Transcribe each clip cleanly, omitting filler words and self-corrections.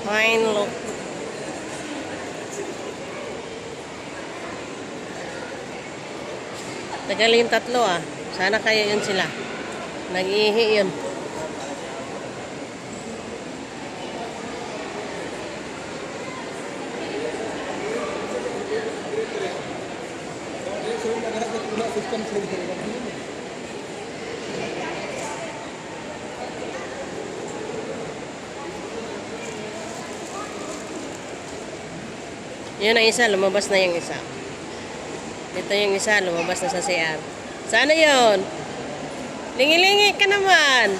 Fine look. Tagal yung tatlo ah. Sana kaya yun sila. Nag-ihi yun. Yun ang isa, lumabas na yung isa. Ito yung isa, lumabas na sa CR. Sana yun? Lingi-lingi ka naman.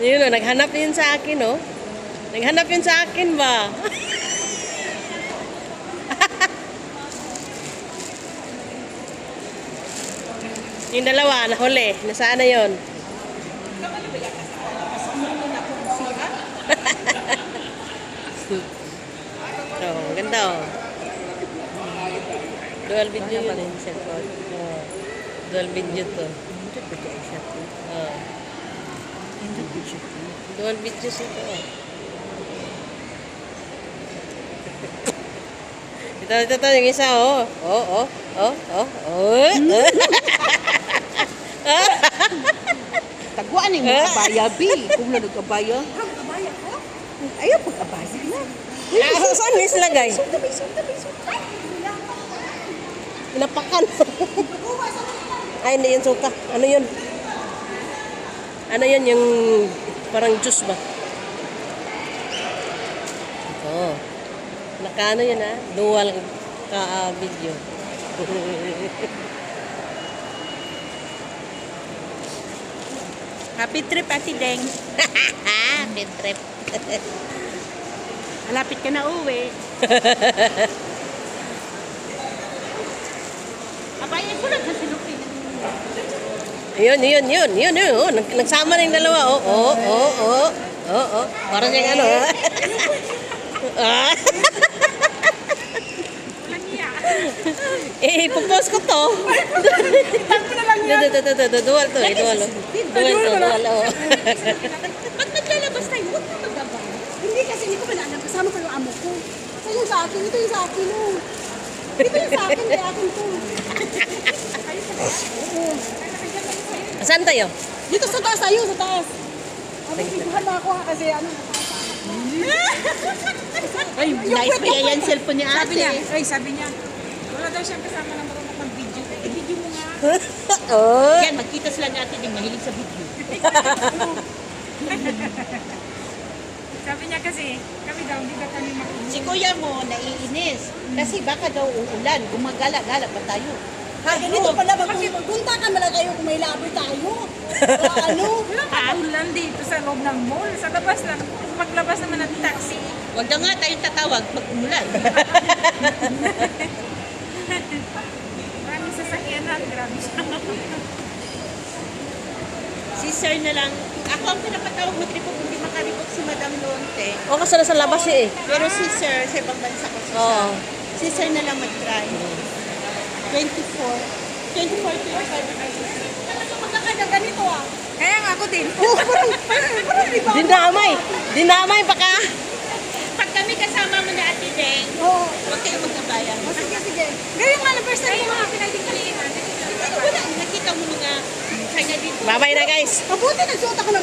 Yun o, naghanap yun sa akin o. Naghanap yun sa akin ba? Yung dalawa, nahuli. Nasaan na yun? Oh, ganda oh. Dual video yun eh. Oh. Dual video to. Oh. Dual videos ito oh. Ito, yung isa oh. Oh. Taguan yung mga kabaya, B. Kung na nagkabaya. Ayaw, pag-abaya na. Saan yung islagay? Pinapakan. Ay, hindi yun suka. Ano yun? Ano yun yung parang juice ba? Ito. Nakaano yun ha? Dual video. Happy trip, Ate Deng. Happy trip. Malapit ka na uwi. Abaya ko lang sa sinupin. Yun. Oh. Nagsama na yung dalawa. Oh. Parang yung ano. Ipopost ko to. Dual to. Dual. Pag naglalabas tayo, huwag na magabay. Hindi kasi hindi ko alam. Kasama ko yung amo ko. Ito yung sa akin. Ito yung sa akin. Oh. Ito yung sa akin. Kaya akin to. Oo. Saan tayo? Dito sa taas tayo. Sa taas. Piguhan na ako ha, kasi ano. Ay, nice pa yan cellphone ni ate. Sabi niya, wala daw siyang kasama na marunong mag-video. I-video mo nga. Oh. Yan, magkita sila ni ate din. Mahilig sa video. Sabi niya kasi, kami daw, hindi daw kami makinig. Si kuya mo, naiinis. Kasi baka daw uulan. Gumagala-gala pa tayo. Ha, ganito pala. Magpunta ka mala kayo kung may laboy tayo. Ano? Wala ka ulan dito sa loob ng mall. Sa labas lang. Paglabas naman ng taxi. Huwag na nga tayong tatawag pag umulan. Maraming sasakyan na. Grabe siya. Si sir na lang. Ako ang pinapatawag mag-report. Hindi makareport si Madam Lonte. O, kasi nasa labas eh. Pero si sir, sa ibang bansa ko siya. Oo. Si sir na lang mag-try. 24, 25. Talaga magkakada ganito ah. Kaya nga ako din. Dinamay baka. Pag kami kasama mo na Ate Deng, Oo. huwag kayo magkabayan. Sige. Ngayon nga na first time ko mga pinating kalihan. Wala, nakita mo nga. Kaya dito. Bye-bye na guys. Mabuti nagsuot ako ng